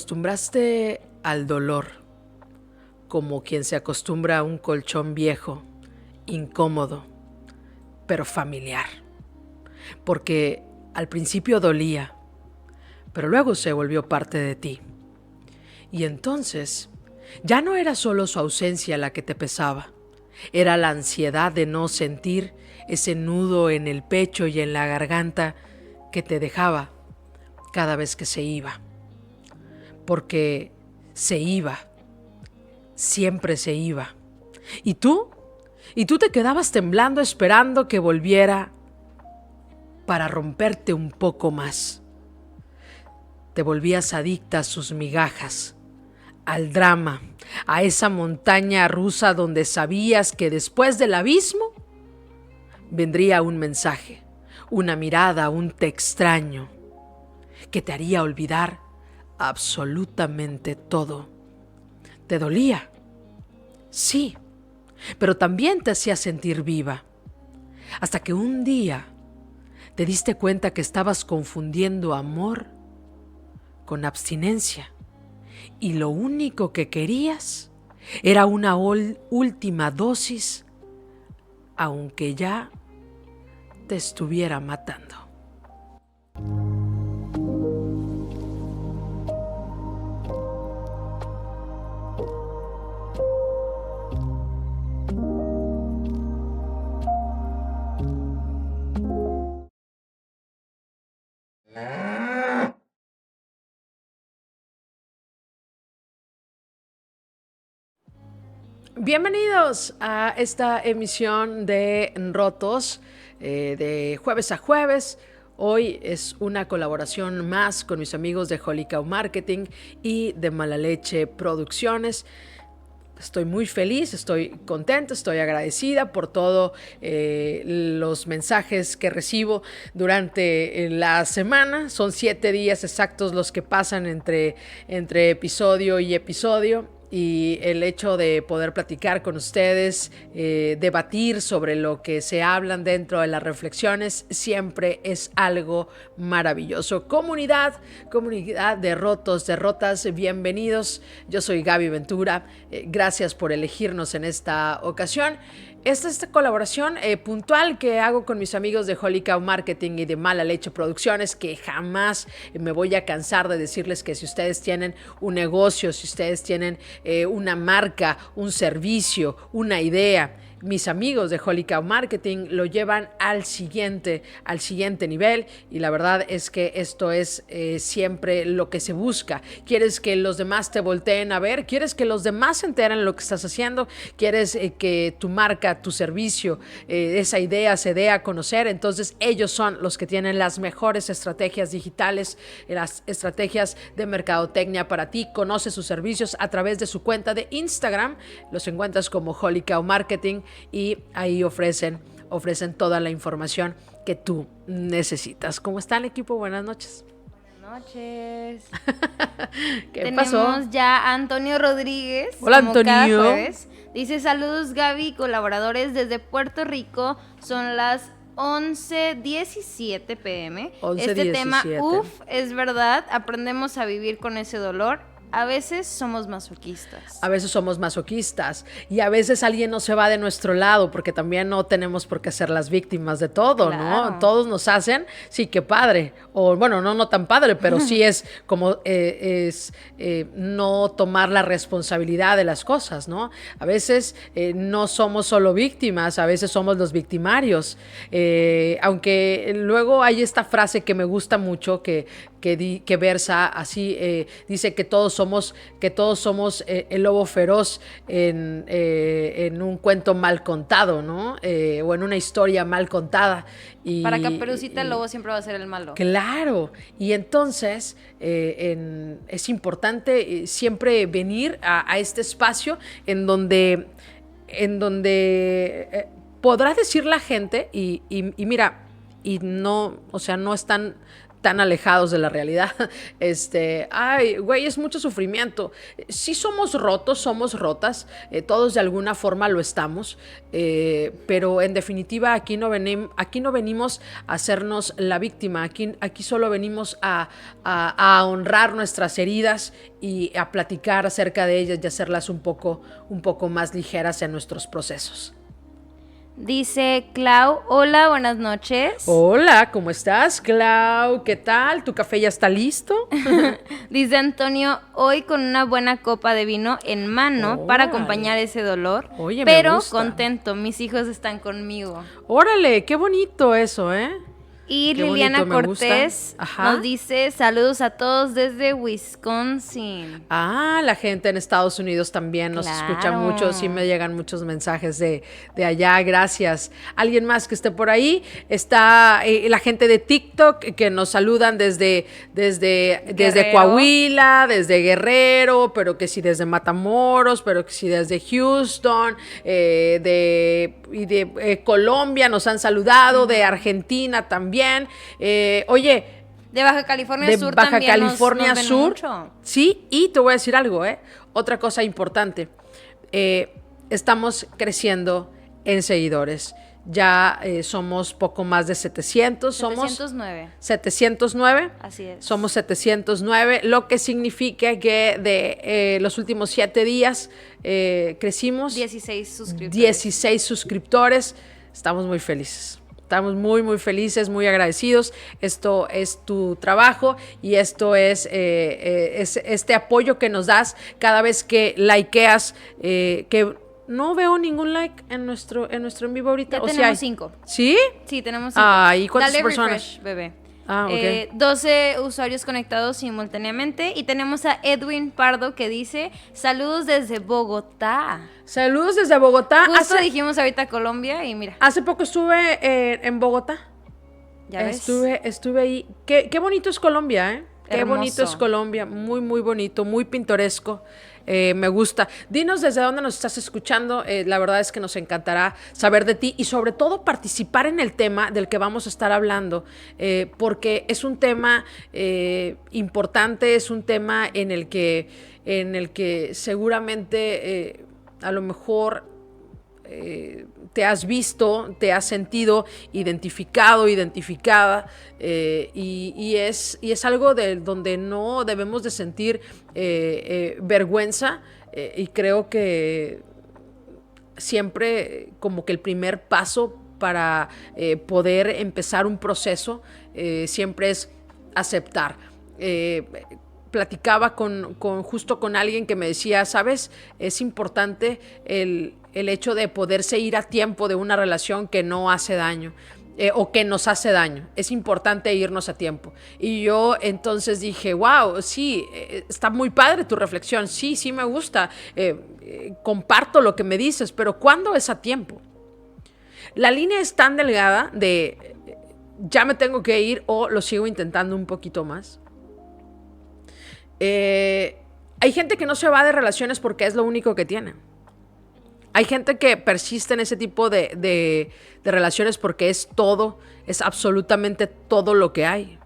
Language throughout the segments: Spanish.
acostumbraste al dolor, como quien se acostumbra a un colchón viejo, incómodo, pero familiar. Porque al principio dolía, pero luego se volvió parte de ti. Y entonces, ya no era solo su ausencia la que te pesaba, era la ansiedad de no sentir ese nudo en el pecho y en la garganta que te dejaba cada vez que se iba. Porque se iba, siempre se iba. ¿Y tú? Y tú te quedabas temblando esperando que volviera para romperte un poco más. Te volvías adicta a sus migajas, al drama, a esa montaña rusa donde sabías que después del abismo vendría un mensaje, una mirada, un te extraño, que te haría olvidar absolutamente todo. ¿Te dolía? Sí, pero también te hacía sentir viva. Hasta que un día te diste cuenta que estabas confundiendo amor con abstinencia. Y lo único que querías era una última dosis, aunque ya te estuviera matando. Bienvenidos a esta emisión de Rotos, de jueves a jueves. Hoy es una colaboración más con mis amigos de Holy Cow Marketing y de Mala Leche Producciones. Estoy muy feliz, estoy contenta, estoy agradecida por todos los mensajes que recibo durante la semana. Son 7 días exactos los que pasan entre episodio y episodio. Y el hecho de poder platicar con ustedes, debatir sobre lo que se hablan dentro de las reflexiones, siempre es algo maravilloso. Comunidad de rotos, de rotas, bienvenidos. Yo soy Gaby Ventura. Gracias por elegirnos en esta ocasión. Esta colaboración puntual que hago con mis amigos de Holy Cow Marketing y de Mala Leche Producciones, que jamás me voy a cansar de decirles que si ustedes tienen un negocio, si ustedes tienen una marca, un servicio, una idea, mis amigos de Holy Cow Marketing lo llevan al siguiente nivel, y la verdad es que esto es siempre lo que se busca. ¿Quieres que los demás te volteen a ver? ¿Quieres que los demás se enteren lo que estás haciendo? ¿Quieres que tu marca, tu servicio, esa idea se dé a conocer? Entonces ellos son los que tienen las mejores estrategias digitales, las estrategias de mercadotecnia para ti. Conoce sus servicios a través de su cuenta de Instagram. Los encuentras como Holy Cow Marketing y ahí ofrecen toda la información que tú necesitas. ¿Cómo están, equipo? Buenas noches. Buenas noches. ¿Qué pasó? Tenemos ya a Antonio Rodríguez. Hola, como Antonio. Cada jueves. Dice: saludos, Gaby, colaboradores desde Puerto Rico. Son las 11:17 p.m. 11:17. Este tema, es verdad. Aprendemos a vivir con ese dolor. A veces somos masoquistas. A veces somos masoquistas y a veces alguien no se va de nuestro lado, porque también no tenemos por qué ser las víctimas de todo, Claro. ¿no? Todos nos hacen, sí, qué padre, o bueno, no tan padre, pero sí es como no tomar la responsabilidad de las cosas, ¿no? A veces no somos solo víctimas, a veces somos los victimarios, aunque luego hay esta frase que me gusta mucho que versa así, dice que todos somos el lobo feroz en un cuento mal contado, ¿no? O en una historia mal contada. Para Caperucita el lobo siempre va a ser el malo. Claro, y entonces es importante siempre venir a este espacio en donde podrá decir la gente y mira, y no, o sea, no están tan alejados de la realidad. Ay, güey, es mucho sufrimiento. Sí somos rotos, somos rotas, todos de alguna forma lo estamos, pero en definitiva aquí no venimos a hacernos la víctima, aquí solo venimos a honrar nuestras heridas y a platicar acerca de ellas y hacerlas un poco más ligeras en nuestros procesos. Dice Clau, hola, buenas noches. Hola, ¿cómo estás, Clau? ¿Qué tal? ¿Tu café ya está listo? Dice Antonio, hoy con una buena copa de vino en mano para acompañar ese dolor. Oye, pero me gusta. contento, mis hijos están conmigo. Órale, qué bonito eso, ¿eh? Y Qué Liliana bonito, me Cortés gusta. nos dice saludos a todos desde Wisconsin. Ah, la gente en Estados Unidos también nos escucha mucho, sí me llegan muchos mensajes de allá, gracias. ¿Alguien más que esté por ahí? Está la gente de TikTok que nos saludan desde Coahuila, desde Guerrero, pero que sí desde Matamoros, pero que sí desde Houston, de Colombia nos han saludado, de Argentina también. Oye, de Baja California Sur Baja también California nos ven Sur, mucho. Sí, y te voy a decir algo, otra cosa importante, estamos creciendo en seguidores, ya somos poco más de 700, 709. Somos 709, así es. Somos 709, lo que significa que de los últimos 7 días crecimos 16 suscriptores, estamos muy felices. Estamos muy, muy felices, muy agradecidos. Esto es tu trabajo y esto es este apoyo que nos das cada vez que likeas, que no veo ningún like en nuestro en vivo ahorita. Ya tenemos 5. ¿Sí? Sí, tenemos 5. ¿Y cuántas Dale personas? Refresh, bebé. Ok. 12 usuarios conectados simultáneamente y tenemos a Edwin Pardo que dice saludos desde Bogotá. Saludos desde Bogotá. Justo dijimos ahorita Colombia y mira. Hace poco estuve en Bogotá. ¿Ya ves? Estuve ahí. Qué bonito es Colombia, ¿eh? Qué Hermoso. bonito es Colombia, muy, muy bonito, muy pintoresco. Me gusta. Dinos desde dónde nos estás escuchando. La verdad es que nos encantará saber de ti y sobre todo participar en el tema del que vamos a estar hablando, porque es un tema importante, es un tema en el que seguramente a lo mejor te has visto, te has sentido identificado, identificada, y es algo donde no debemos de sentir vergüenza, y creo que siempre como que el primer paso para poder empezar un proceso siempre es aceptar. Platicaba justo con alguien que me decía, ¿sabes? Es importante el hecho de poderse ir a tiempo de una relación que no hace daño o que nos hace daño. Es importante irnos a tiempo. Y yo entonces dije, wow, sí, está muy padre tu reflexión. Sí, sí me gusta. Comparto lo que me dices, pero ¿cuándo es a tiempo? La línea es tan delgada de ya me tengo que ir o lo sigo intentando un poquito más. Hay gente que no se va de relaciones porque es lo único que tiene. Hay gente que persiste en ese tipo de relaciones porque es absolutamente todo lo que hay.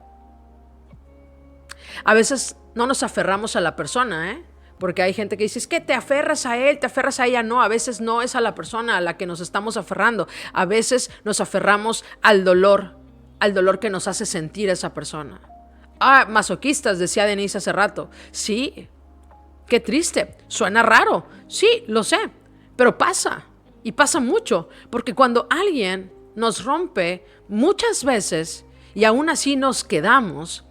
A veces no nos aferramos a la persona, porque hay gente que dice, es que te aferras a él, te aferras a ella. No, a veces no es a la persona a la que nos estamos aferrando. A veces nos aferramos al dolor que nos hace sentir esa persona. Masoquistas, decía Denise hace rato. Sí, qué triste, suena raro. Sí, lo sé, pero pasa, y pasa mucho, porque cuando alguien nos rompe muchas veces y aún así nos quedamos,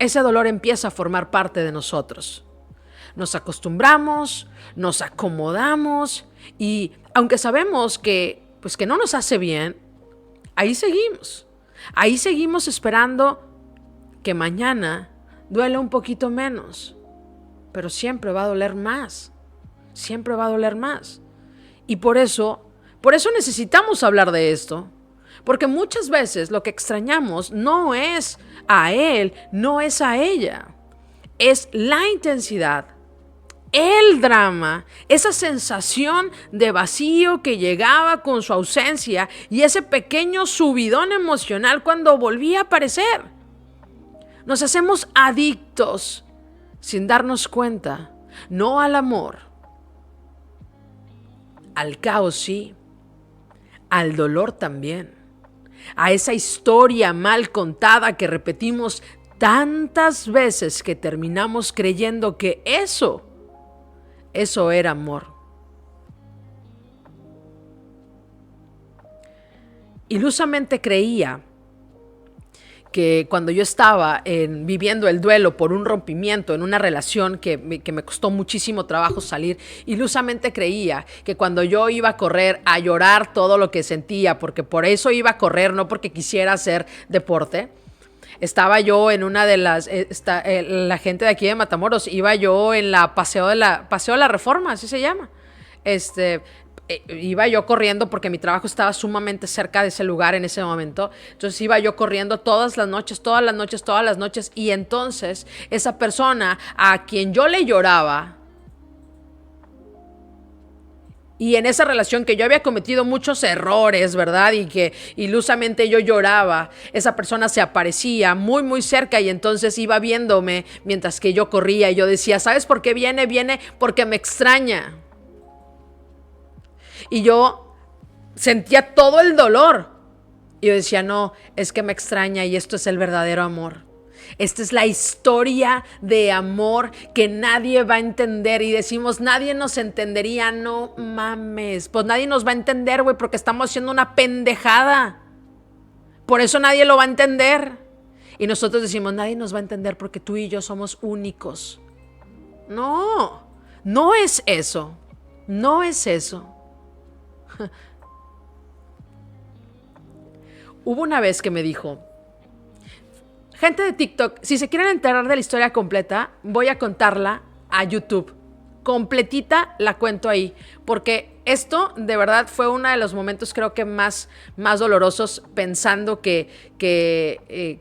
ese dolor empieza a formar parte de nosotros. Nos acostumbramos, nos acomodamos y aunque sabemos que no nos hace bien, ahí seguimos esperando que mañana duele un poquito menos, pero siempre va a doler más, y por eso necesitamos hablar de esto, porque muchas veces lo que extrañamos no es a él, no es a ella, es la intensidad, el drama, esa sensación de vacío que llegaba con su ausencia y ese pequeño subidón emocional cuando volvía a aparecer. Nos hacemos adictos sin darnos cuenta, no al amor, al caos sí, al dolor también, a esa historia mal contada que repetimos tantas veces que terminamos creyendo que eso era amor. Ilusamente creía que cuando yo estaba viviendo el duelo por un rompimiento en una relación que me costó muchísimo trabajo salir, ilusamente creía que cuando yo iba a correr a llorar todo lo que sentía, porque por eso iba a correr, no porque quisiera hacer deporte. Estaba yo en una de las, la gente de aquí de Matamoros, iba yo en la Paseo de la Reforma, así se llama. Iba yo corriendo porque mi trabajo estaba sumamente cerca de ese lugar en ese momento. Entonces iba yo corriendo todas las noches. Y entonces esa persona a quien yo le lloraba, y en esa relación que yo había cometido muchos errores, ¿verdad? Y que ilusamente yo lloraba, esa persona se aparecía muy, muy cerca y entonces iba viéndome mientras que yo corría. Y yo decía, ¿sabes por qué viene? Viene porque me extraña. Y yo sentía todo el dolor. Y yo decía, no, es que me extraña y esto es el verdadero amor. Esta es la historia de amor que nadie va a entender. Y decimos, nadie nos entendería. No mames, pues nadie nos va a entender, güey, porque estamos haciendo una pendejada. Por eso nadie lo va a entender. Y nosotros decimos, nadie nos va a entender porque tú y yo somos únicos. No, no es eso. No es eso. Hubo una vez que me dijo, gente de TikTok, si se quieren enterar de la historia completa, voy a contarla a YouTube. Completita la cuento ahí, porque esto de verdad fue uno de los momentos creo que más dolorosos, pensando que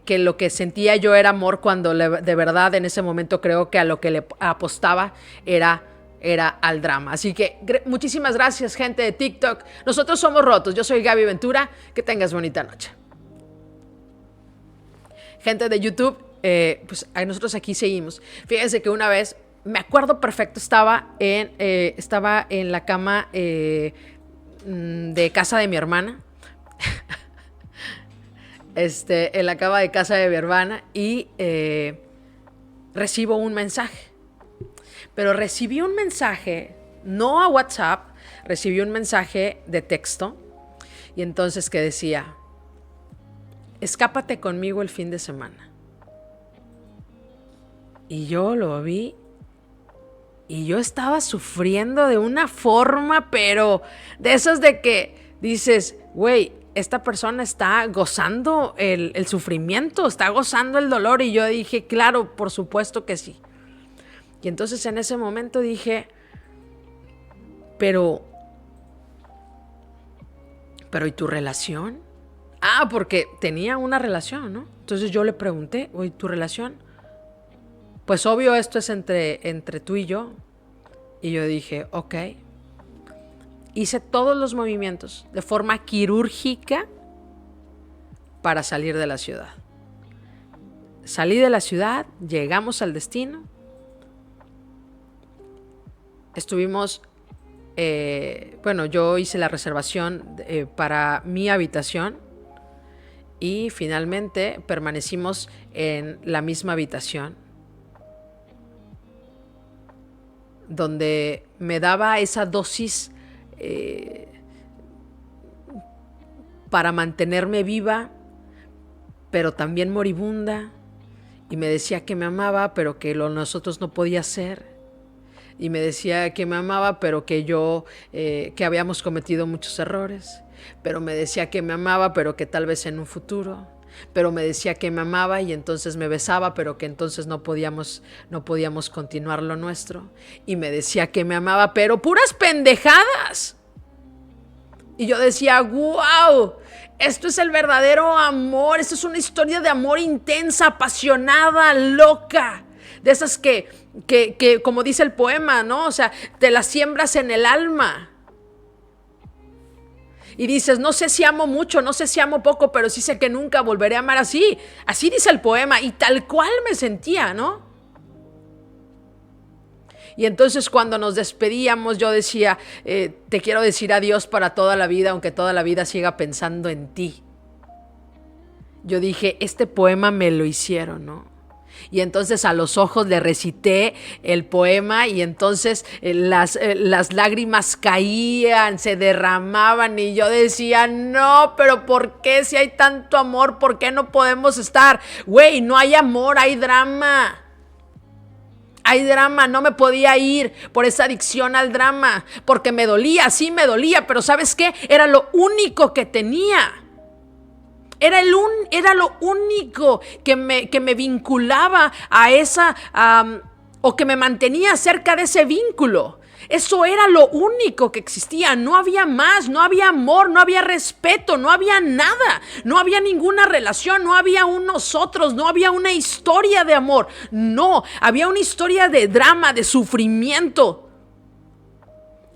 lo que sentía yo era amor, cuando de verdad en ese momento creo que a lo que le apostaba era al drama. Así que muchísimas gracias, gente de TikTok. Nosotros somos Rotos. Yo soy Gaby Ventura. Que tengas bonita noche. Gente de YouTube, pues nosotros aquí seguimos. Fíjense que una vez, me acuerdo perfecto, estaba en la cama de casa de mi hermana. En la cama de casa de mi hermana y recibo un mensaje. Pero recibí un mensaje, no a WhatsApp, recibí un mensaje de texto. Y entonces que decía, escápate conmigo el fin de semana. Y yo lo vi y yo estaba sufriendo de una forma, pero de esas de que dices, güey, esta persona está gozando el sufrimiento, está gozando el dolor. Y yo dije, claro, por supuesto que sí. Y entonces en ese momento dije, pero ¿y tu relación? Ah, porque tenía una relación, ¿no? Entonces yo le pregunté, oye, ¿tu relación? Pues obvio esto es entre tú y yo. Y yo dije, ok. Hice todos los movimientos de forma quirúrgica para salir de la ciudad. Salí de la ciudad, llegamos al destino. Estuvimos, yo hice la reservación para mi habitación y finalmente permanecimos en la misma habitación, donde me daba esa dosis para mantenerme viva, pero también moribunda, y me decía que me amaba, pero que nosotros no podía ser. Y me decía que me amaba, pero que que habíamos cometido muchos errores. Pero me decía que me amaba, pero que tal vez en un futuro. Pero me decía que me amaba y entonces me besaba, pero que entonces no podíamos continuar lo nuestro. Y me decía que me amaba, pero puras pendejadas. Y yo decía, wow, esto es el verdadero amor. Esto es una historia de amor intensa, apasionada, loca. De esas que como dice el poema, ¿no? O sea, te las siembras en el alma. Y dices, no sé si amo mucho, no sé si amo poco, pero sí sé que nunca volveré a amar así. Así dice el poema y tal cual me sentía, ¿no? Y entonces cuando nos despedíamos yo decía, te quiero decir adiós para toda la vida, aunque toda la vida siga pensando en ti. Yo dije, este poema me lo hicieron, ¿no? Y entonces a los ojos le recité el poema y entonces las lágrimas caían, se derramaban y yo decía, no, pero ¿por qué si hay tanto amor? ¿Por qué no podemos estar? Güey, no hay amor, hay drama. Hay drama, no me podía ir por esa adicción al drama, porque me dolía, sí me dolía, pero ¿sabes qué? Era lo único que tenía. Era lo único que me vinculaba a esa, o que me mantenía cerca de ese vínculo. Eso era lo único que existía. No había más, no había amor, no había respeto, no había nada. No había ninguna relación, no había un nosotros, no había una historia de amor. No, había una historia de drama, de sufrimiento.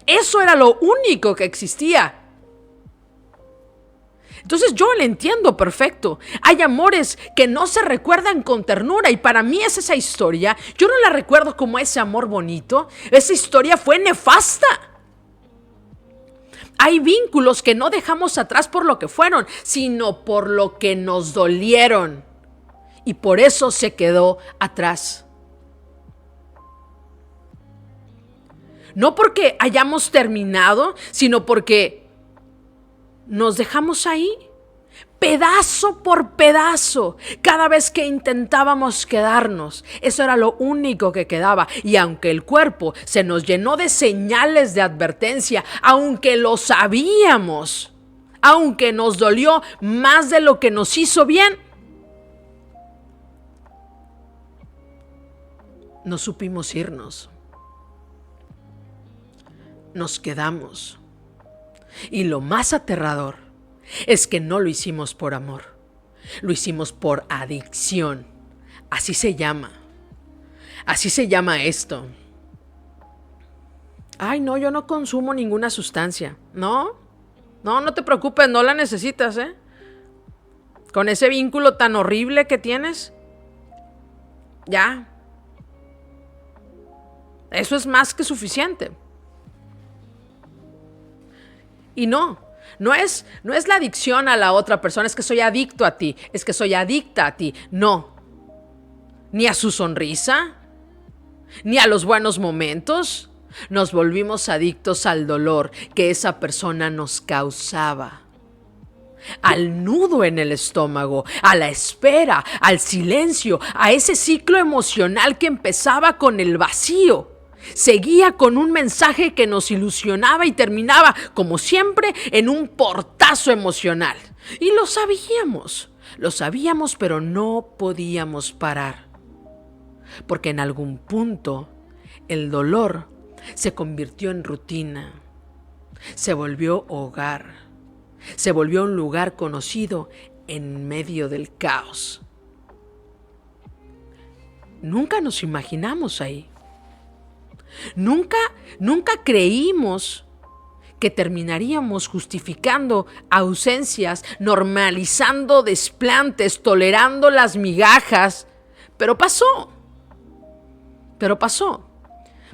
Eso era lo único que existía. Entonces yo le entiendo perfecto. Hay amores que no se recuerdan con ternura y para mí es esa historia. Yo no la recuerdo como ese amor bonito. Esa historia fue nefasta. Hay vínculos que no dejamos atrás por lo que fueron, sino por lo que nos dolieron. Y por eso se quedó atrás. No porque hayamos terminado, sino porque nos dejamos ahí, pedazo por pedazo, cada vez que intentábamos quedarnos. Eso era lo único que quedaba. Y aunque el cuerpo se nos llenó de señales de advertencia, aunque lo sabíamos, aunque nos dolió más de lo que nos hizo bien, no supimos irnos. Nos quedamos. Y lo más aterrador es que no lo hicimos por amor, lo hicimos por adicción. Así se llama esto. Ay, no, yo no consumo ninguna sustancia. No te preocupes, no la necesitas, ¿eh? Con ese vínculo tan horrible que tienes, ya. Eso es más que suficiente. Y no es la adicción a la otra persona, es que soy adicto a ti, es que soy adicta a ti. No, ni a su sonrisa, ni a los buenos momentos. Nos volvimos adictos al dolor que esa persona nos causaba. Al nudo en el estómago, a la espera, al silencio, a ese ciclo emocional que empezaba con el vacío. Seguía con un mensaje que nos ilusionaba y terminaba, como siempre, en un portazo emocional. Y lo sabíamos, pero no podíamos parar. Porque en algún punto el dolor se convirtió en rutina, se volvió hogar, se volvió un lugar conocido en medio del caos. Nunca nos imaginamos ahí. Nunca creímos que terminaríamos justificando ausencias, normalizando desplantes, tolerando las migajas. Pero pasó.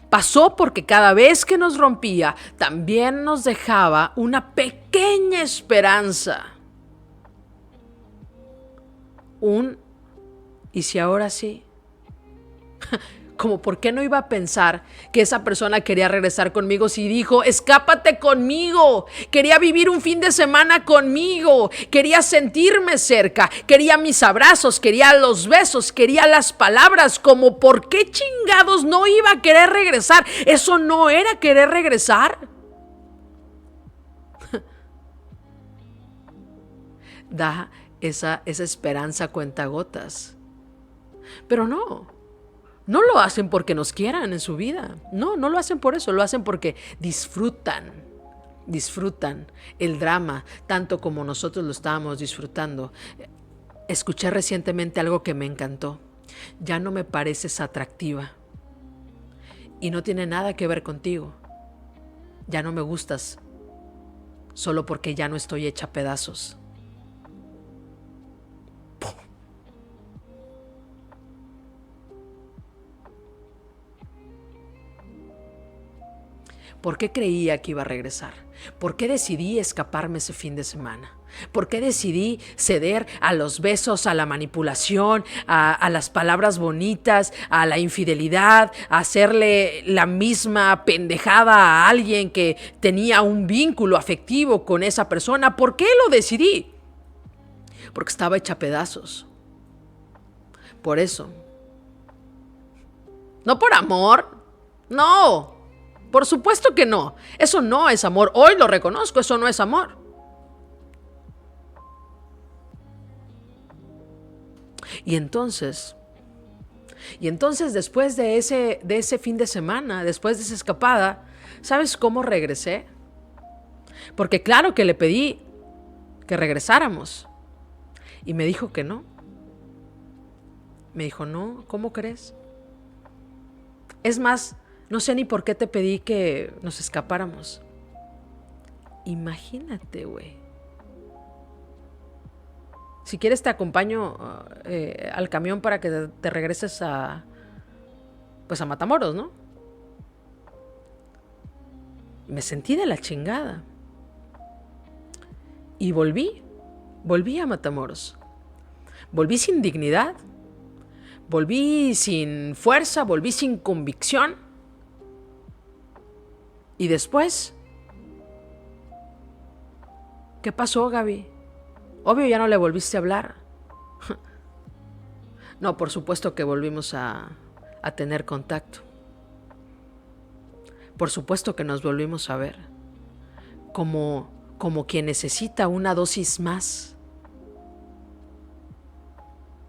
Pasó porque cada vez que nos rompía, también nos dejaba una pequeña esperanza. ¿Y si ahora sí? Como por qué no iba a pensar que esa persona quería regresar conmigo si dijo, escápate conmigo, quería vivir un fin de semana conmigo, quería sentirme cerca, quería mis abrazos, quería los besos, quería las palabras, como por qué chingados no iba a querer regresar. Eso no era querer regresar. Da esa esperanza a cuentagotas, pero no lo hacen porque nos quieran en su vida. No lo hacen por eso, lo hacen porque disfrutan el drama tanto como nosotros lo estábamos disfrutando. Escuché recientemente algo que me encantó. Ya no me pareces atractiva. Y no tiene nada que ver contigo. Ya no me gustas. solo porque ya no estoy hecha a pedazos. ¿Por qué creía que iba a regresar? ¿Por qué decidí escaparme ese fin de semana? ¿Por qué decidí ceder a los besos, a la manipulación, a las palabras bonitas, a la infidelidad, a hacerle la misma pendejada a alguien que tenía un vínculo afectivo con esa persona? ¿Por qué lo decidí? Porque estaba hecha a pedazos. Por eso. No por amor. No. Por supuesto que no. Eso no es amor. Hoy lo reconozco, eso no es amor. Y entonces después de ese fin de semana, después de esa escapada, ¿sabes cómo regresé? Porque claro que le pedí que regresáramos. Y me dijo que no. Me dijo, no, ¿cómo crees? Es más, no sé ni por qué te pedí que nos escapáramos. Imagínate, güey. Si quieres te acompaño al camión para que te regreses a Matamoros, ¿no? Me sentí de la chingada. Y volví a Matamoros. Volví sin dignidad. Volví sin fuerza, volví sin convicción. Y después, ¿qué pasó, Gaby? Obvio ya no le volviste a hablar. No, por supuesto que volvimos a tener contacto. Por supuesto que nos volvimos a ver. Como quien necesita una dosis más.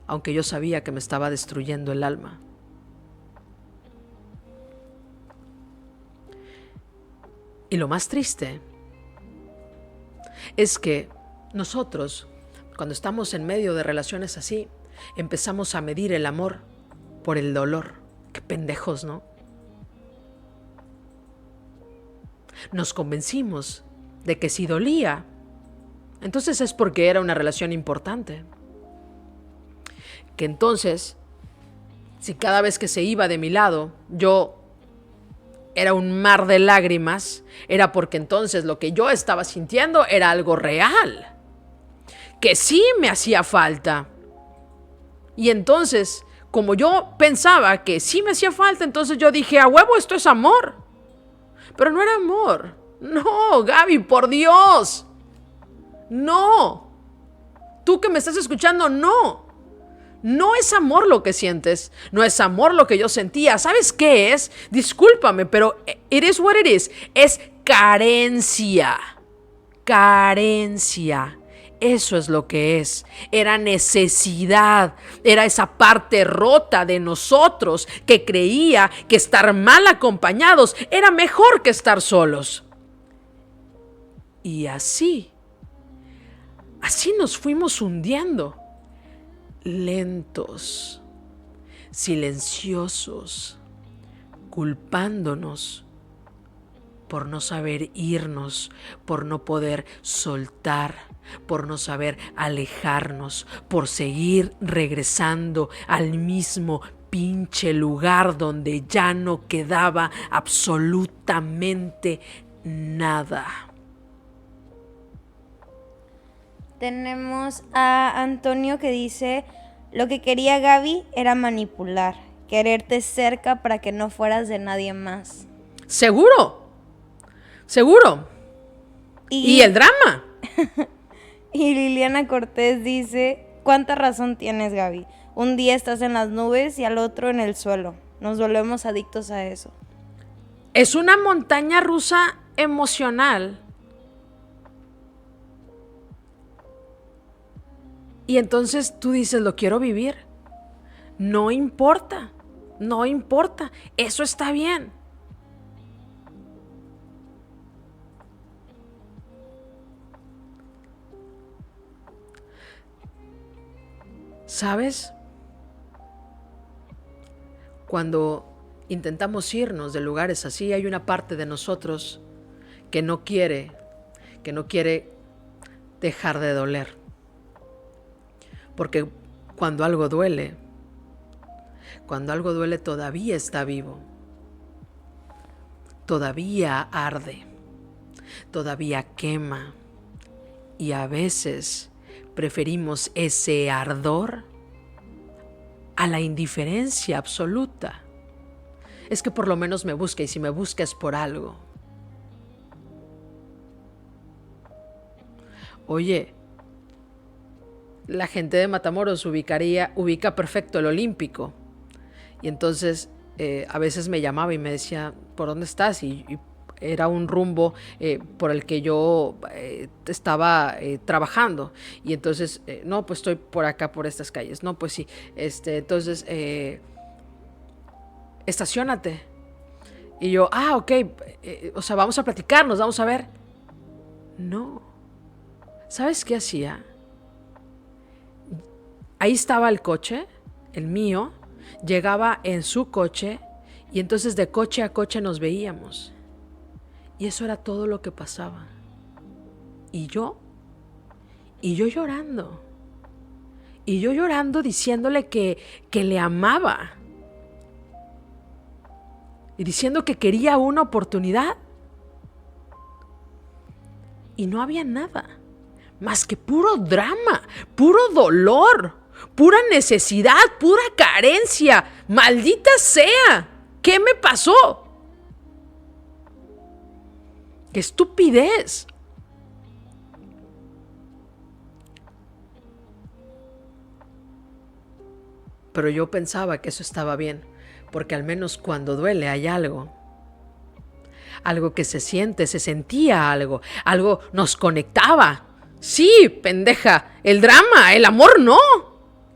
Aunque yo sabía que me estaba destruyendo el alma. Y lo más triste es que nosotros, cuando estamos en medio de relaciones así, empezamos a medir el amor por el dolor. Qué pendejos, ¿no? Nos convencimos de que si dolía, entonces es porque era una relación importante. Que entonces, si cada vez que se iba de mi lado, yo era un mar de lágrimas, era porque entonces lo que yo estaba sintiendo era algo real, que sí me hacía falta. Y entonces, como yo pensaba que sí me hacía falta, entonces yo dije, a huevo, esto es amor. Pero no era amor. No, Gaby, por Dios. No. Tú que me estás escuchando, no. No es amor lo que sientes, no es amor lo que yo sentía. ¿Sabes qué es? Discúlpame, pero it is what it is. Es carencia. Carencia. Eso es lo que es. Era necesidad. Era esa parte rota de nosotros que creía que estar mal acompañados era mejor que estar solos. Y así nos fuimos hundiendo. Lentos, silenciosos, culpándonos por no saber irnos, por no poder soltar, por no saber alejarnos, por seguir regresando al mismo pinche lugar donde ya no quedaba absolutamente nada. Tenemos a Antonio que dice, lo que quería Gaby era manipular, quererte cerca para que no fueras de nadie más. Seguro. Y el drama. Y Liliana Cortés dice, ¿cuánta razón tienes, Gaby? Un día estás en las nubes y al otro en el suelo. Nos volvemos adictos a eso. Es una montaña rusa emocional. Y entonces tú dices, lo quiero vivir. No importa, eso está bien. ¿Sabes? Cuando intentamos irnos de lugares así, hay una parte de nosotros que no quiere que no quiere dejar de doler. Porque cuando algo duele todavía está vivo, todavía arde, todavía quema, y a veces preferimos ese ardor a la indiferencia absoluta. Es que por lo menos me busca, y si me busca es por algo. Oye, la gente de Matamoros ubica perfecto el Olímpico. Y entonces a veces me llamaba y me decía, ¿por dónde estás? Y era un rumbo por el que yo estaba trabajando. Y entonces, no, pues estoy por acá, por estas calles. No, pues sí. Entonces, estaciónate. Y yo, ok, o sea, vamos a platicarnos, vamos a ver. No. ¿Sabes qué hacía? Ahí estaba el coche, el mío, llegaba en su coche y entonces de coche a coche nos veíamos. Y eso era todo lo que pasaba. Y yo llorando. Y yo llorando diciéndole que le amaba. Y diciendo que quería una oportunidad. Y no había nada más que puro drama, puro dolor, pura necesidad, pura carencia. ¡Maldita sea! ¿Qué me pasó? ¡Qué estupidez! Pero yo pensaba que eso estaba bien, porque al menos cuando duele hay algo. Algo que se siente, se sentía algo nos conectaba. Sí, pendeja, el drama, el amor no.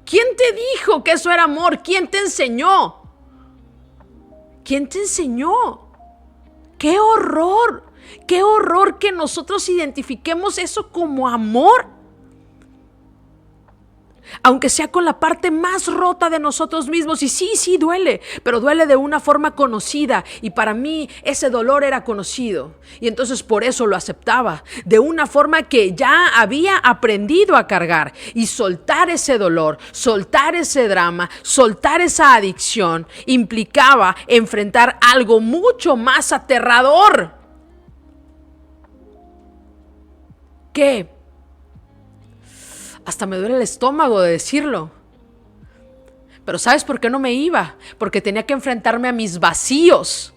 ¿Quién te dijo que eso era amor? ¿Quién te enseñó? ¿Quién te enseñó? ¡Qué horror! ¡Qué horror que nosotros identifiquemos eso como amor! Aunque sea con la parte más rota de nosotros mismos. Y sí duele, pero duele de una forma conocida. Y para mí ese dolor era conocido. Y entonces por eso lo aceptaba. De una forma que ya había aprendido a cargar. Y soltar ese dolor, soltar ese drama, soltar esa adicción, implicaba enfrentar algo mucho más aterrador. ¿Qué? Hasta me duele el estómago de decirlo. Pero ¿sabes por qué no me iba? Porque tenía que enfrentarme a mis vacíos.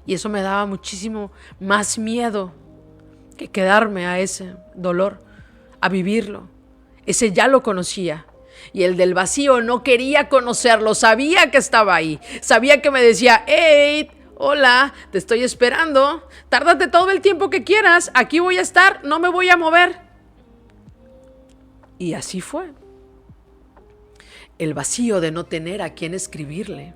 Y eso me daba muchísimo más miedo que quedarme a ese dolor, a vivirlo. Ese ya lo conocía. Y el del vacío no quería conocerlo. Sabía que estaba ahí. Sabía que me decía, ¡hey! Hola, te estoy esperando. Tárdate todo el tiempo que quieras. Aquí voy a estar, no me voy a mover. Y así fue. El vacío de no tener a quien escribirle,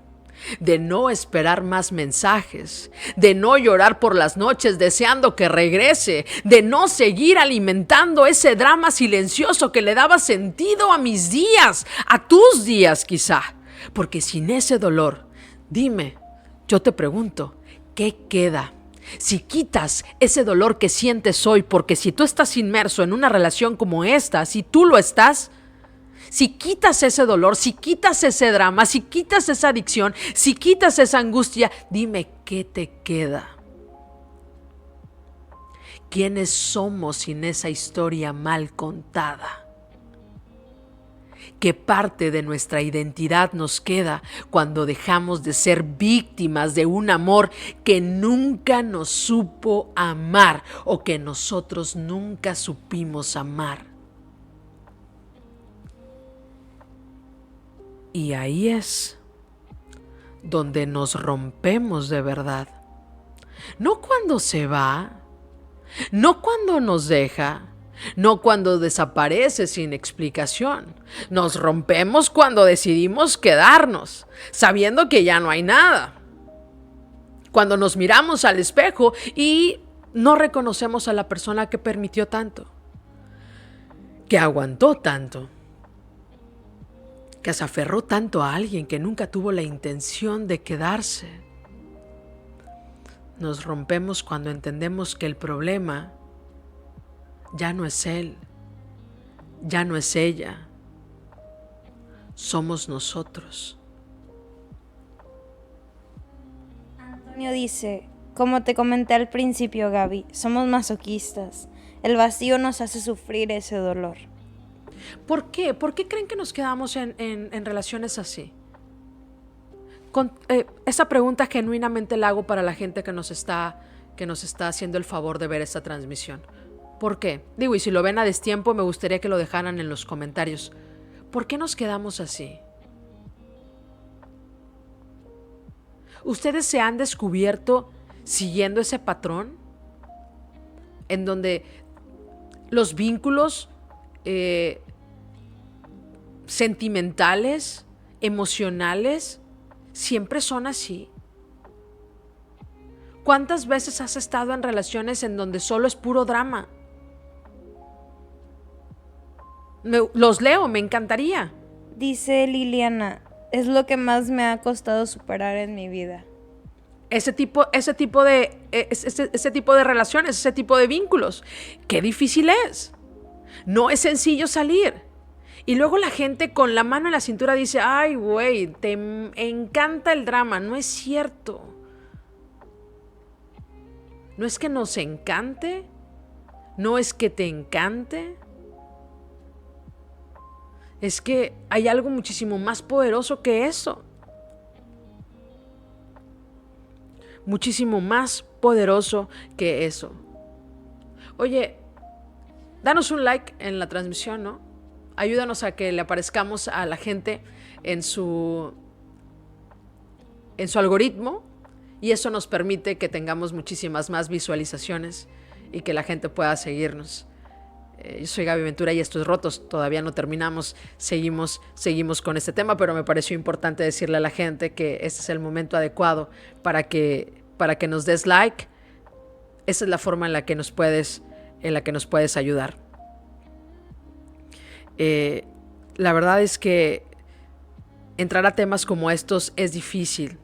de no esperar más mensajes, de no llorar por las noches deseando que regrese, de no seguir alimentando ese drama silencioso que le daba sentido a mis días, a tus días quizá. Porque sin ese dolor, dime, yo te pregunto, ¿qué queda? Si quitas ese dolor que sientes hoy, porque si tú estás inmerso en una relación como esta, si tú lo estás, si quitas ese dolor, si quitas ese drama, si quitas esa adicción, si quitas esa angustia, dime, ¿qué te queda? ¿Quiénes somos sin esa historia mal contada? ¿Qué parte de nuestra identidad nos queda cuando dejamos de ser víctimas de un amor que nunca nos supo amar o que nosotros nunca supimos amar? Y ahí es donde nos rompemos de verdad. No cuando se va, no cuando nos deja, no cuando desaparece sin explicación. Nos rompemos cuando decidimos quedarnos, sabiendo que ya no hay nada. Cuando nos miramos al espejo y no reconocemos a la persona que permitió tanto, que aguantó tanto, que se aferró tanto a alguien que nunca tuvo la intención de quedarse. Nos rompemos cuando entendemos que el problema ya no es él, ya no es ella, somos nosotros. Antonio dice, como te comenté al principio, Gaby, somos masoquistas. El vacío nos hace sufrir ese dolor. ¿Por qué? ¿Por qué creen que nos quedamos en relaciones así? Esa pregunta genuinamente la hago para la gente que nos está haciendo el favor de ver esta transmisión. ¿Por qué? Digo, y si lo ven a destiempo, me gustaría que lo dejaran en los comentarios. ¿Por qué nos quedamos así? ¿Ustedes se han descubierto siguiendo ese patrón? En donde los vínculos sentimentales, emocionales, siempre son así. ¿Cuántas veces has estado en relaciones en donde solo es puro drama? Los leo, me encantaría. Dice Liliana, es lo que más me ha costado superar en mi vida. Ese tipo de relaciones, ese tipo de vínculos. Qué difícil es. No es sencillo salir. Y luego la gente con la mano en la cintura dice, ay, güey, te encanta el drama. No es cierto. No es que nos encante. No es que te encante. Es que hay algo muchísimo más poderoso que eso. Muchísimo más poderoso que eso. Oye, danos un like en la transmisión, ¿no? Ayúdanos a que le aparezcamos a la gente en su algoritmo, y eso nos permite que tengamos muchísimas más visualizaciones y que la gente pueda seguirnos. Yo soy Gaby Ventura y esto es Rotos. Todavía no terminamos, seguimos con este tema, pero me pareció importante decirle a la gente que este es el momento adecuado para que nos des like. Esa es la forma en la que nos puedes ayudar. La verdad es que entrar a temas como estos es difícil.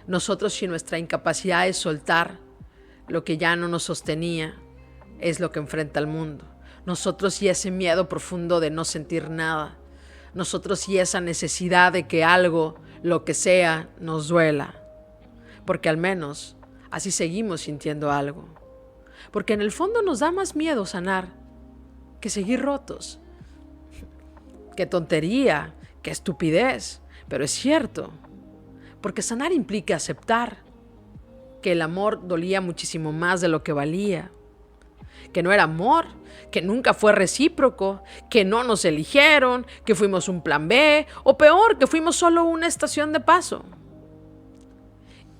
Nosotros, y nuestra incapacidad de soltar lo que ya no nos sostenía, es lo que enfrenta al mundo. Nosotros y ese miedo profundo de no sentir nada. Nosotros y esa necesidad de que algo, lo que sea, nos duela. Porque al menos así seguimos sintiendo algo. Porque en el fondo nos da más miedo sanar que seguir rotos. Qué tontería, qué estupidez, pero es cierto. Porque sanar implica aceptar que el amor dolía muchísimo más de lo que valía. Que no era amor, que nunca fue recíproco, que no nos eligieron, que fuimos un plan B, o peor, que fuimos solo una estación de paso.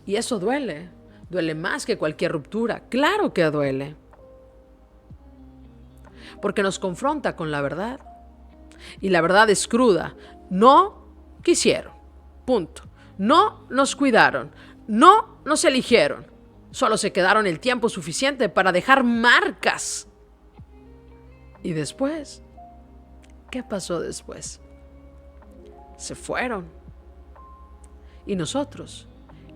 Y eso duele más que cualquier ruptura, claro que duele. Porque nos confronta con la verdad. Y la verdad es cruda. No quisieron, punto. No nos cuidaron, no nos eligieron. Solo se quedaron el tiempo suficiente para dejar marcas. Y después, ¿qué pasó después? Se fueron. Y nosotros,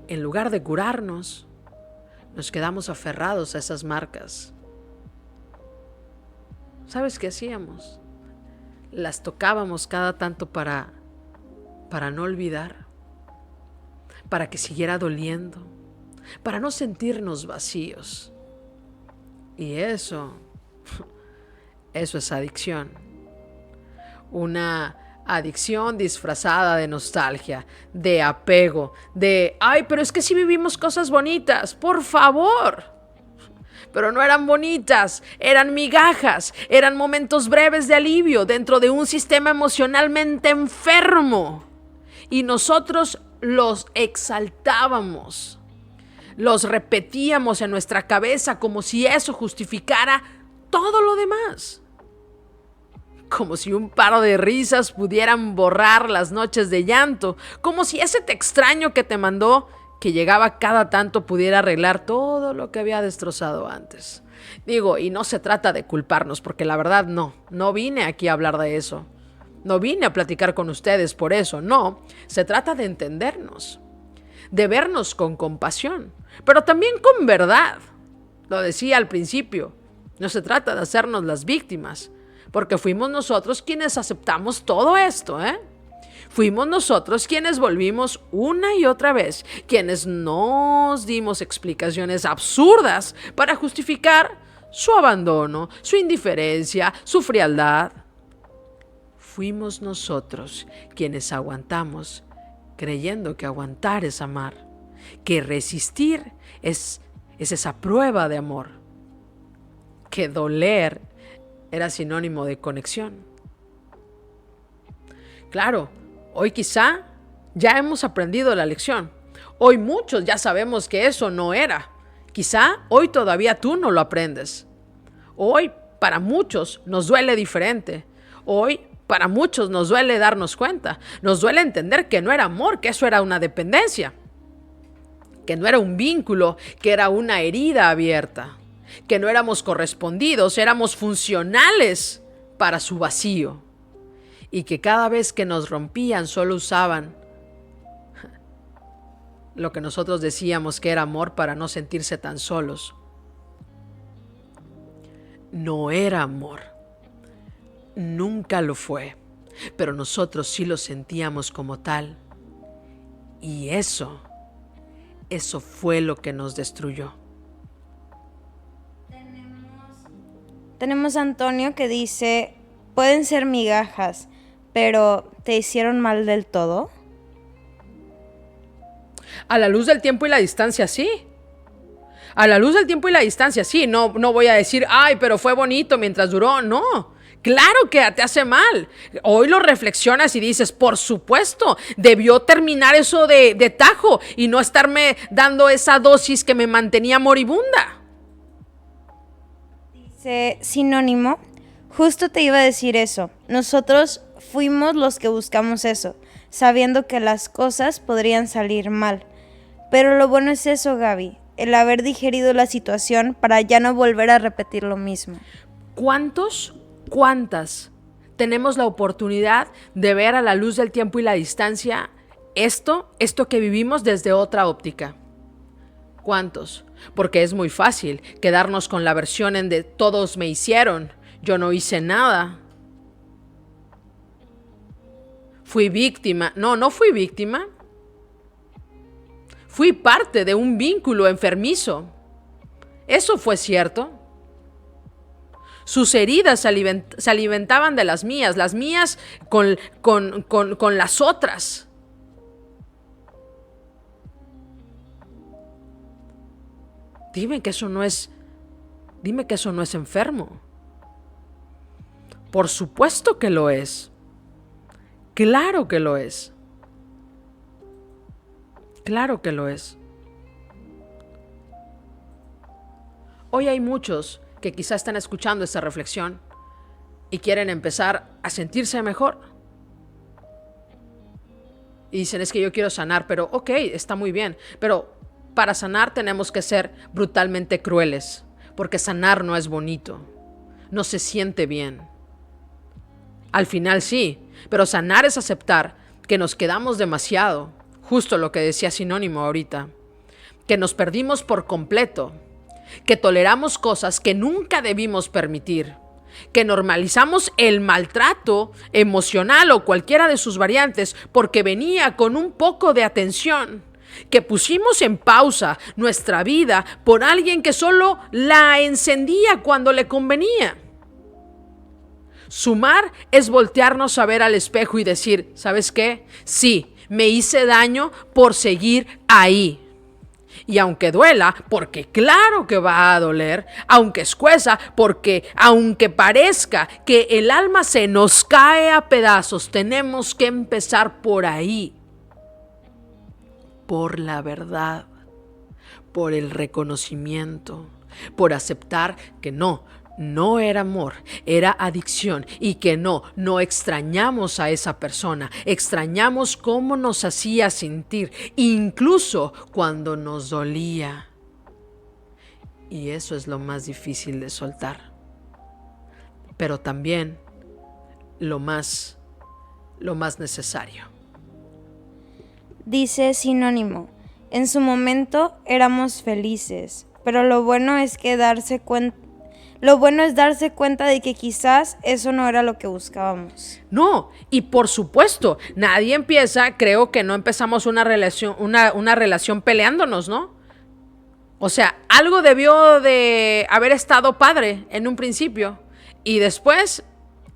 en lugar de curarnos, nos quedamos aferrados a esas marcas. ¿Sabes qué hacíamos? Las tocábamos cada tanto para no olvidar, para que siguiera doliendo, para no sentirnos vacíos. Y eso es adicción. Una adicción disfrazada de nostalgia, de apego, de, ay, pero es que sí vivimos cosas bonitas, por favor. Pero no eran bonitas, eran migajas, eran momentos breves de alivio dentro de un sistema emocionalmente enfermo. Y nosotros los exaltábamos. Los repetíamos en nuestra cabeza como si eso justificara todo lo demás. Como si un par de risas pudieran borrar las noches de llanto. Como si ese te extraño que te mandó, que llegaba cada tanto, pudiera arreglar todo lo que había destrozado antes. Digo, y no se trata de culparnos, porque la verdad no vine aquí a hablar de eso. No vine a platicar con ustedes por eso, no. Se trata de entendernos. de vernos con compasión, pero también con verdad. Lo decía al principio, no se trata de hacernos las víctimas, porque fuimos nosotros quienes aceptamos todo esto, ¿eh? Fuimos nosotros quienes volvimos una y otra vez, quienes nos dimos explicaciones absurdas para justificar su abandono, su indiferencia, su frialdad. Fuimos nosotros quienes aguantamos, creyendo que aguantar es amar, que resistir es esa prueba de amor, que doler era sinónimo de conexión. Claro, hoy quizá ya hemos aprendido la lección. Hoy muchos ya sabemos que eso no era. Quizá hoy todavía tú no lo aprendes. Hoy para muchos nos duele diferente. Hoy para muchos nos duele darnos cuenta. Nos duele entender que no era amor, que eso era una dependencia. Que no era un vínculo, que era una herida abierta. Que no éramos correspondidos, éramos funcionales para su vacío. Y que cada vez que nos rompían solo usaban lo que nosotros decíamos que era amor para no sentirse tan solos. No era amor. Nunca lo fue. Pero nosotros sí lo sentíamos como tal. Y eso fue lo que nos destruyó. Tenemos a Antonio que dice, pueden ser migajas, pero ¿te hicieron mal del todo? A la luz del tiempo y la distancia, sí. A la luz del tiempo y la distancia, sí. No voy a decir, ay, pero fue bonito mientras duró. No, claro que te hace mal. Hoy lo reflexionas y dices, por supuesto, debió terminar eso de tajo y no estarme dando esa dosis que me mantenía moribunda. Dice sinónimo, justo te iba a decir eso. Nosotros fuimos los que buscamos eso, sabiendo que las cosas podrían salir mal. Pero lo bueno es eso, Gaby, el haber digerido la situación para ya no volver a repetir lo mismo. ¿Cuántas tenemos la oportunidad de ver a la luz del tiempo y la distancia esto que vivimos desde otra óptica? ¿Cuántos? Porque es muy fácil quedarnos con la versión en de todos me hicieron, yo no hice nada. Fui víctima. No fui víctima. Fui parte de un vínculo enfermizo. Eso fue cierto. Sus heridas se alimentaban de las mías con las otras. Dime que eso no es enfermo. Por supuesto que lo es. Claro que lo es. Claro que lo es. Hoy hay muchos que quizá están escuchando esta reflexión y quieren empezar a sentirse mejor. Y dicen, es que yo quiero sanar, pero ok, está muy bien, pero para sanar tenemos que ser brutalmente crueles, porque sanar no es bonito, no se siente bien. Al final sí, pero sanar es aceptar que nos quedamos demasiado, justo lo que decía Sinónimo ahorita, que nos perdimos por completo, que toleramos cosas que nunca debimos permitir, que normalizamos el maltrato emocional o cualquiera de sus variantes porque venía con un poco de atención, que pusimos en pausa nuestra vida por alguien que solo la encendía cuando le convenía. Sumar es voltearnos a ver al espejo y decir, ¿sabes qué? Sí, me hice daño por seguir ahí. Y aunque duela, porque claro que va a doler, aunque escueza, porque aunque parezca que el alma se nos cae a pedazos, tenemos que empezar por ahí. Por la verdad, por el reconocimiento, por aceptar que no era amor, era adicción y que no extrañamos a esa persona, extrañamos cómo nos hacía sentir, incluso cuando nos dolía. Y eso es lo más difícil de soltar, pero también lo más necesario. Dice sinónimo, En su momento éramos felices, pero lo bueno es darse cuenta de que quizás eso no era lo que buscábamos. No, y por supuesto, nadie empieza, creo que no empezamos una relación peleándonos, ¿no? O sea, algo debió de haber estado padre en un principio y después,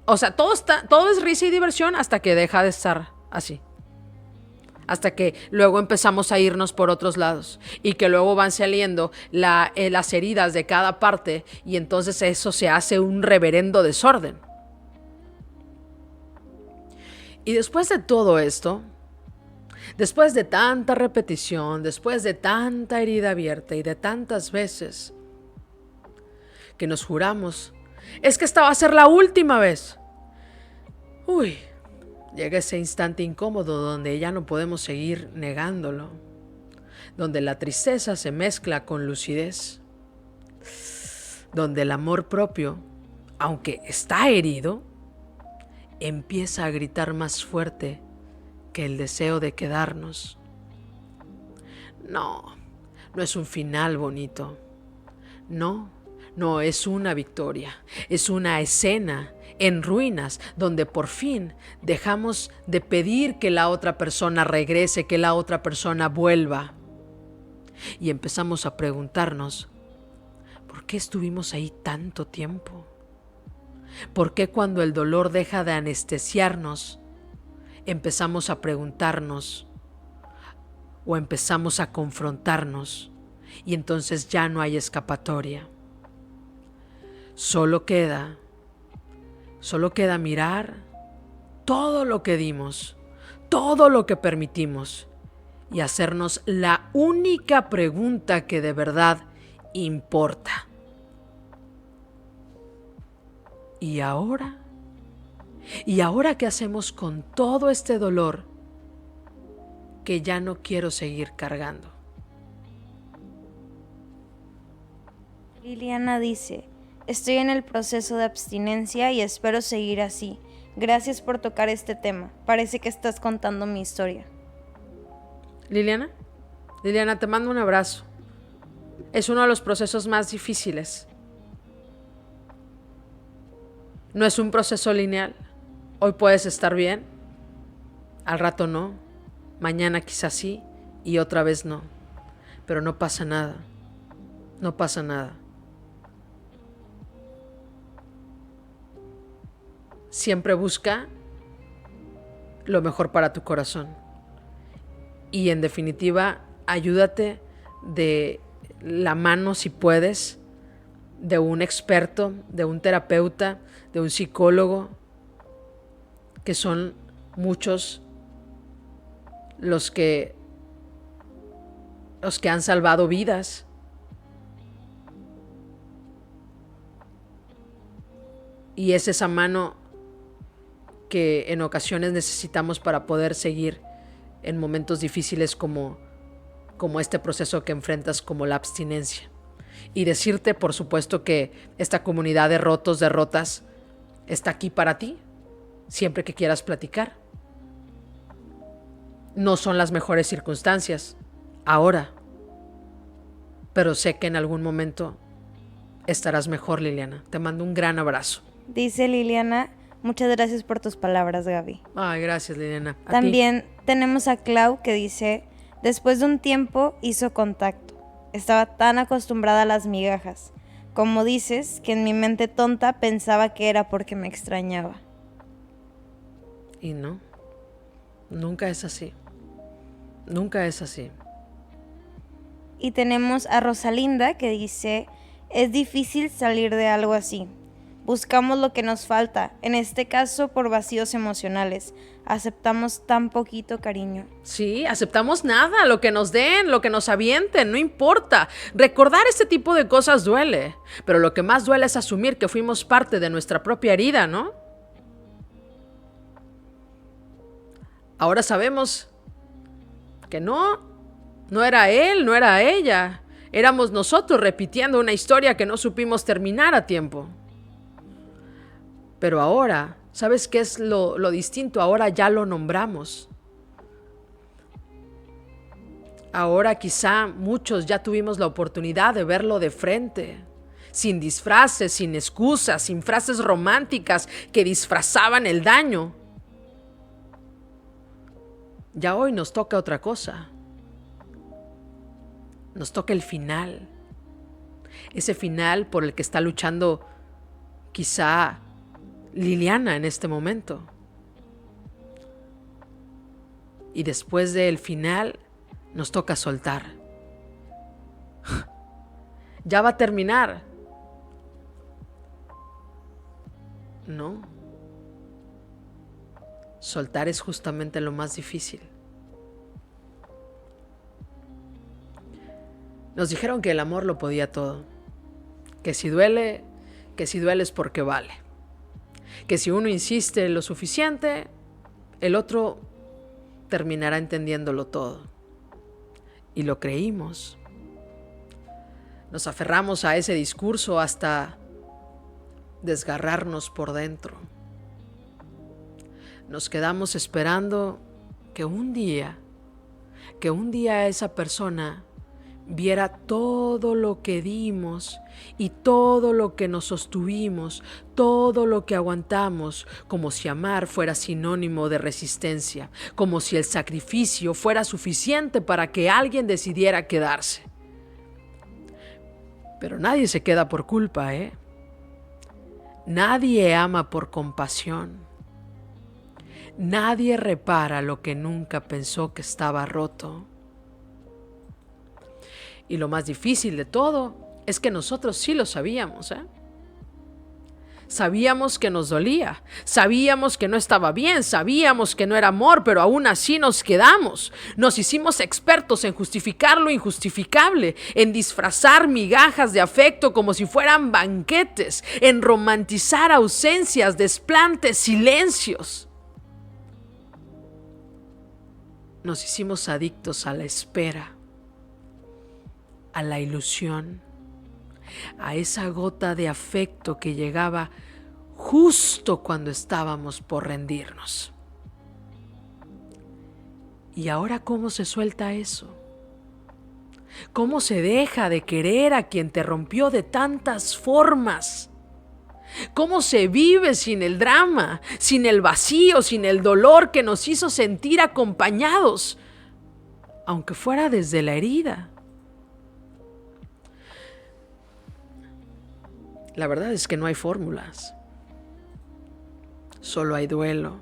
o sea, todo es risa y diversión hasta que deja de estar así. Hasta que luego empezamos a irnos por otros lados y que luego van saliendo las heridas de cada parte y entonces eso se hace un reverendo desorden. Y después de todo esto, después de tanta repetición, después de tanta herida abierta y de tantas veces que nos juramos, es que esta va a ser la última vez. Uy, llega ese instante incómodo donde ya no podemos seguir negándolo, donde la tristeza se mezcla con lucidez, donde el amor propio, aunque está herido, empieza a gritar más fuerte que el deseo de quedarnos. No, no es un final bonito. No es una victoria. Es una escena en ruinas donde por fin dejamos de pedir que la otra persona regrese, que la otra persona vuelva. Y empezamos a preguntarnos, ¿por qué estuvimos ahí tanto tiempo? ¿Por qué cuando el dolor deja de anestesiarnos, empezamos a preguntarnos o empezamos a confrontarnos y entonces ya no hay escapatoria? Solo queda mirar todo lo que dimos, todo lo que permitimos y hacernos la única pregunta que de verdad importa. ¿Y ahora? ¿Y ahora qué hacemos con todo este dolor que ya no quiero seguir cargando? Liliana dice, estoy en el proceso de abstinencia y espero seguir así. Gracias por tocar este tema. Parece que estás contando mi historia. Liliana, te mando un abrazo. Es uno de los procesos más difíciles. No es un proceso lineal. Hoy puedes estar bien, al rato no, mañana quizás sí y otra vez no. Pero no pasa nada. No pasa nada. Siempre busca lo mejor para tu corazón. Y en definitiva, ayúdate de la mano si puedes, de un experto, de un terapeuta, de un psicólogo, que son muchos los que han salvado vidas. Y es esa mano que en ocasiones necesitamos para poder seguir en momentos difíciles como este proceso que enfrentas como la abstinencia. Y decirte, por supuesto, que esta comunidad de rotos, de rotas, está aquí para ti, siempre que quieras platicar. No son las mejores circunstancias ahora, pero sé que en algún momento estarás mejor, Liliana. Te mando un gran abrazo. Dice Liliana, muchas gracias por tus palabras, Gaby. Ay, gracias, Liliana. También tenemos a Clau que dice, después de un tiempo hizo contacto. Estaba tan acostumbrada a las migajas. Como dices, que en mi mente tonta pensaba que era porque me extrañaba. Y no, nunca es así. Nunca es así. Y tenemos a Rosalinda que dice, es difícil salir de algo así. Buscamos lo que nos falta, en este caso por vacíos emocionales. Aceptamos tan poquito cariño. Sí, aceptamos nada, lo que nos den, lo que nos avienten, no importa. Recordar este tipo de cosas duele, pero lo que más duele es asumir que fuimos parte de nuestra propia herida, ¿no? Ahora sabemos que no era él, no era ella. Éramos nosotros repitiendo una historia que no supimos terminar a tiempo. Pero ahora, ¿sabes qué es lo distinto? Ahora ya lo nombramos. Ahora quizá muchos ya tuvimos la oportunidad de verlo de frente, sin disfraces, sin excusas, sin frases románticas que disfrazaban el daño. Ya hoy nos toca otra cosa. Nos toca el final. Ese final por el que está luchando quizá Liliana en este momento. Y después del final nos toca soltar. Ya va a terminar. No. Soltar es justamente lo más difícil. Nos dijeron que el amor lo podía todo. Que si duele es porque vale. Que si uno insiste lo suficiente, el otro terminará entendiéndolo todo. Y lo creímos. Nos aferramos a ese discurso hasta desgarrarnos por dentro. Nos quedamos esperando que un día esa persona viera todo lo que dimos y todo lo que nos sostuvimos, todo lo que aguantamos, como si amar fuera sinónimo de resistencia, como si el sacrificio fuera suficiente para que alguien decidiera quedarse. Pero nadie se queda por culpa, ¿eh? Nadie ama por compasión. Nadie repara lo que nunca pensó que estaba roto. Y lo más difícil de todo es que nosotros sí lo sabíamos, ¿eh? Sabíamos que nos dolía, sabíamos que no estaba bien, sabíamos que no era amor, pero aún así nos quedamos. Nos hicimos expertos en justificar lo injustificable, en disfrazar migajas de afecto como si fueran banquetes, en romantizar ausencias, desplantes, silencios. Nos hicimos adictos a la espera, a la ilusión, a esa gota de afecto que llegaba justo cuando estábamos por rendirnos. ¿Y ahora cómo se suelta eso? ¿Cómo se deja de querer a quien te rompió de tantas formas? ¿Cómo se vive sin el drama, sin el vacío, sin el dolor que nos hizo sentir acompañados, aunque fuera desde la herida? La verdad es que no hay fórmulas. Solo hay duelo,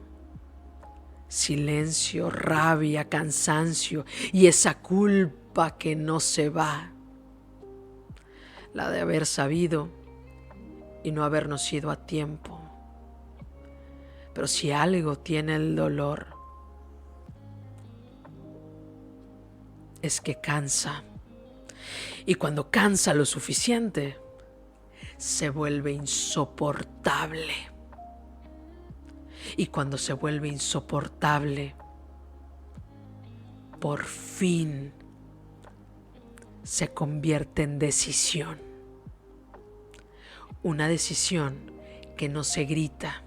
silencio, rabia, cansancio y esa culpa que no se va. La de haber sabido y no habernos ido a tiempo. Pero si algo tiene el dolor, es que cansa. Y cuando cansa lo suficiente, se vuelve insoportable. Y cuando se vuelve insoportable, por fin se convierte en decisión. Una decisión que no se grita,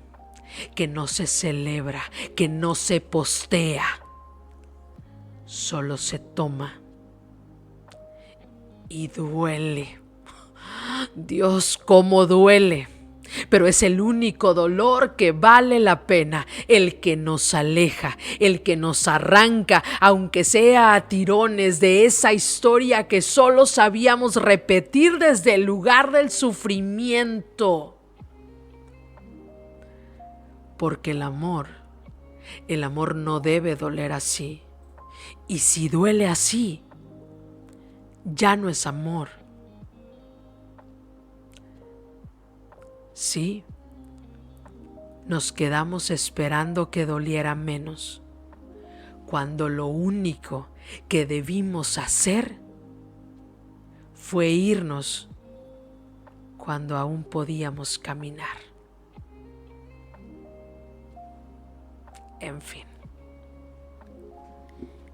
que no se celebra, que no se postea, solo se toma y duele. Dios, cómo duele, pero es el único dolor que vale la pena, el que nos aleja, el que nos arranca, aunque sea a tirones de esa historia que solo sabíamos repetir desde el lugar del sufrimiento. Porque el amor no debe doler así, y si duele así, ya no es amor. Sí, nos quedamos esperando que doliera menos, cuando lo único que debimos hacer fue irnos cuando aún podíamos caminar. En fin.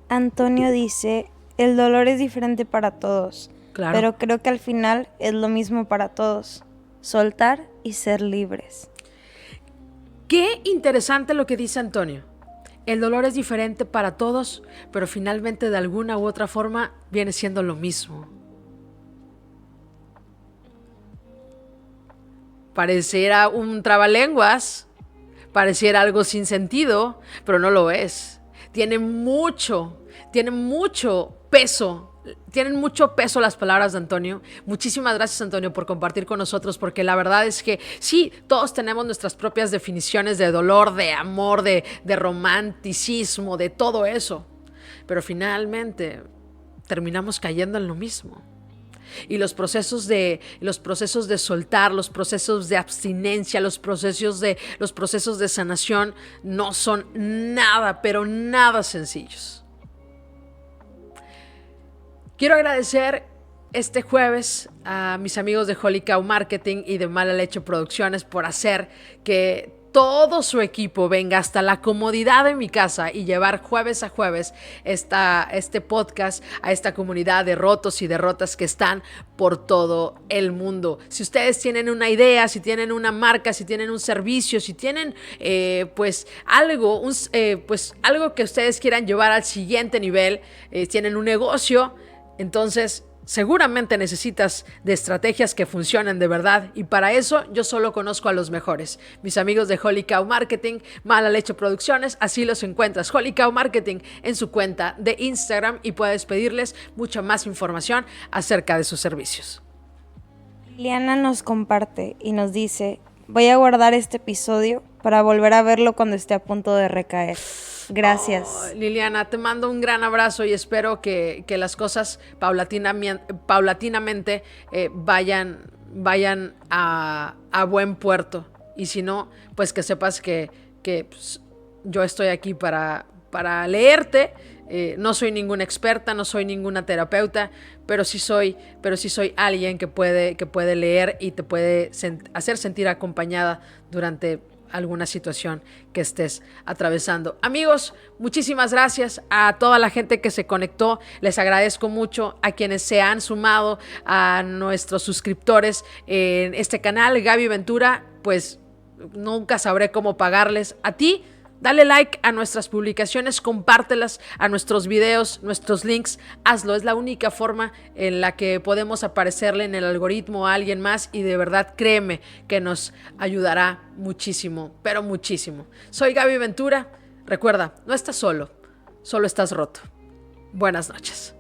Antonio dice, el dolor es diferente para todos, Claro. pero creo que al final es lo mismo para todos, soltar y ser libres. Qué interesante lo que dice Antonio. El dolor es diferente para todos, pero finalmente de alguna u otra forma viene siendo lo mismo. Pareciera un trabalenguas, pareciera algo sin sentido, pero no lo es. Tienen mucho peso. Tienen mucho peso las palabras de Antonio. Muchísimas gracias, Antonio, por compartir con nosotros, porque la verdad es que sí, todos tenemos nuestras propias definiciones de dolor, de amor, de romanticismo, de todo eso. Pero finalmente terminamos cayendo en lo mismo. Y los procesos de soltar, los procesos de abstinencia, los procesos de sanación no son nada, pero nada sencillos. Quiero agradecer este jueves a mis amigos de Holy Cow Marketing y de Mala Leche Producciones por hacer que todo su equipo venga hasta la comodidad de mi casa y llevar jueves a jueves este podcast a esta comunidad de rotos y de rotas que están por todo el mundo. Si ustedes tienen una idea, si tienen una marca, si tienen un servicio, si tienen algo que ustedes quieran llevar al siguiente nivel, tienen un negocio, entonces seguramente necesitas de estrategias que funcionen de verdad, y para eso yo solo conozco a los mejores. Mis amigos de Holy Cow Marketing, Mala Leche Producciones, así los encuentras. Holy Cow Marketing en su cuenta de Instagram, y puedes pedirles mucha más información acerca de sus servicios. Liliana nos comparte y nos dice: voy a guardar este episodio para volver a verlo cuando esté a punto de recaer. Gracias. Liliana, te mando un gran abrazo y espero que las cosas paulatinamente vayan a buen puerto. Y si no, pues que sepas que pues, yo estoy aquí para leerte. No soy ninguna experta, no soy ninguna terapeuta, pero sí soy alguien que puede leer y te puede hacer sentir acompañada durante alguna situación que estés atravesando. Amigos, muchísimas gracias a toda la gente que se conectó. Les agradezco mucho a quienes se han sumado, a nuestros suscriptores en este canal. Gaby Ventura, pues nunca sabré cómo pagarles. A ti, dale like a nuestras publicaciones, compártelas, a nuestros videos, nuestros links, hazlo. Es la única forma en la que podemos aparecerle en el algoritmo a alguien más, y de verdad créeme que nos ayudará muchísimo, pero muchísimo. Soy Gaby Ventura. Recuerda, no estás solo, solo estás roto. Buenas noches.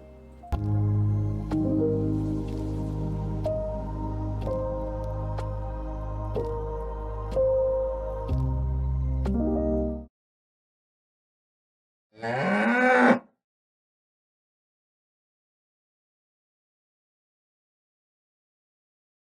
Nah.